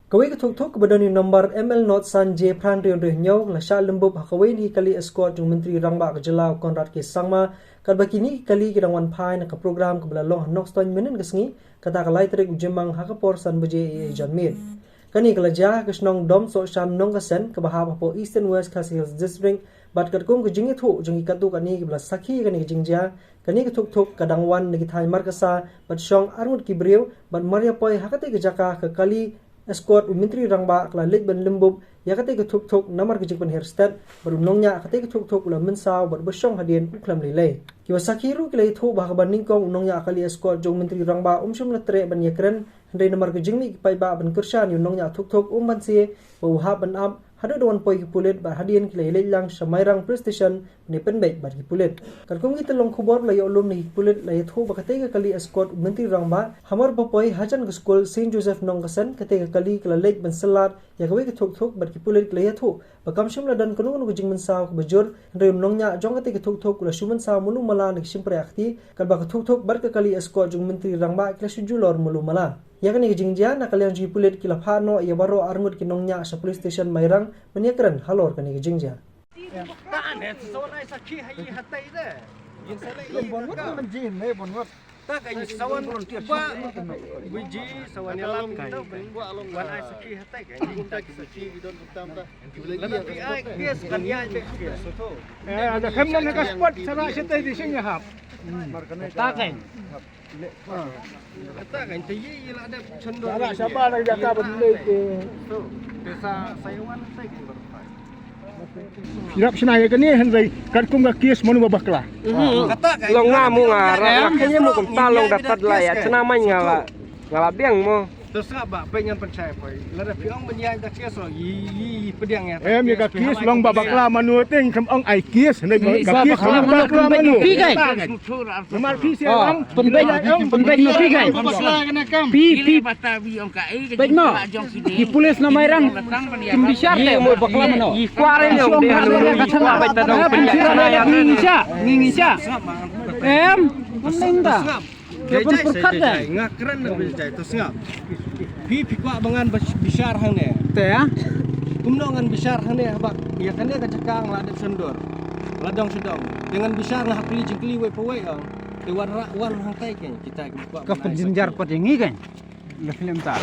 Kawai ketuk-tuk kebadan nomor ML Not Sanje Pran Rion Nyau la sha lembub hakawai ni kali escort jung menteri Rangba ke Jelau Konrad ke Sangma kad bakini kali kedang wan pai na ka program ke belalong nok ston menen kesngi kata kalai terik ujemang hakapor san beje e janmir kani kalaja ke snong dom so sham nong kasen ke bahab po Eastern West Khasi Hills District bat kad kong ke jingi thu jungi katu kani ke bela sakhi kani ke jingja kani ke thuk-thuk kadang wan negi thai markasa bat shong armut ki breu bat maria poi hakate ke jaka ke kali escort menteri Rangba kala lek ben lembub ya kate ke thuk-thuk namar ke jikpen herstat baru nongnya kate ke thuk-thuk ula mensaw bat besong hadien uklam lele kiwa sakhiru kile thu bah ban ningkong nongnya kali escort jong menteri Rangba umsum la tre ban yakren hendai namar ke jingmi pai ba ban kersan yu nongnya thuk-thuk ban sie bau ha ban am hadu don poi ki pulet ba hadien kile lelang samairang prestation ne penbek ba ki pulet kalkong ite long khobor la yolum ni pulet la thu ba kate ke kali escort menteri Rangba hamar ba poi hajan ke school Saint Joseph nongkasan kate ke kali kala lek ban salat ya kawai ke thuk-thuk ba ki pulet kile thu ba kamshum la dan kono ko jing mensaw ko bajur hendai nongnya jong kate ke thuk-thuk la shuman saw mulu mala ni simpre akhti kal ba ke thuk-thuk bar ke kali escort jong menteri Rangba kila sujulor mulu mala ya kan jingja na kalian ji pulit kila phano ya baro armut kinongnya sa police station Mairang menyakran halor kan jingja ta ne sawan ai sakhi hai hatai de yin sala i bongot man jin ne bongot ta kai sawan ba biji sawan lam kai wan ai sakhi hatai kai kunta ki sakhi bidon utam ta lagi ai kes kan ya be so to ada khamna na ka spot sara sitai di sing hap ta kai ta kai ti yi la ada chendo sara siapa nak jaga benda ke desa sayawan sai kai Hirap senaya kan ni hendai kan kum ga kies monu babak lah. kata kai Long nga mo nga kanya mo kung talong dapat laya cenamay ngala biang mo terus ba pengen percaya pai la piong benya da kies lo yi pediang ya Em ga kies long babak lah manu ting kam ong ai kies hendai ga kies long babak lah manu. pi kai Nomor pi siang penbek no pi kai pi batawi om kai bek mo di pulis na Mairang kim bisyar te mo bakla mano i kware yung de halu ka changa bai ta dong penjaya ngingisya em menenda Kepun perkat dah. Ngakran nak berjaya tu siap. Pi kwa bangan besar hang ne. te ya Kumnongan besar hang ne habak. Ya kan dia kacakang ladap sendur. Ladong sedong. Dengan besar lah peli jengkeli we pawai ang. Te wan hang tai kan kita ka penjenjar pat yang kan la film ta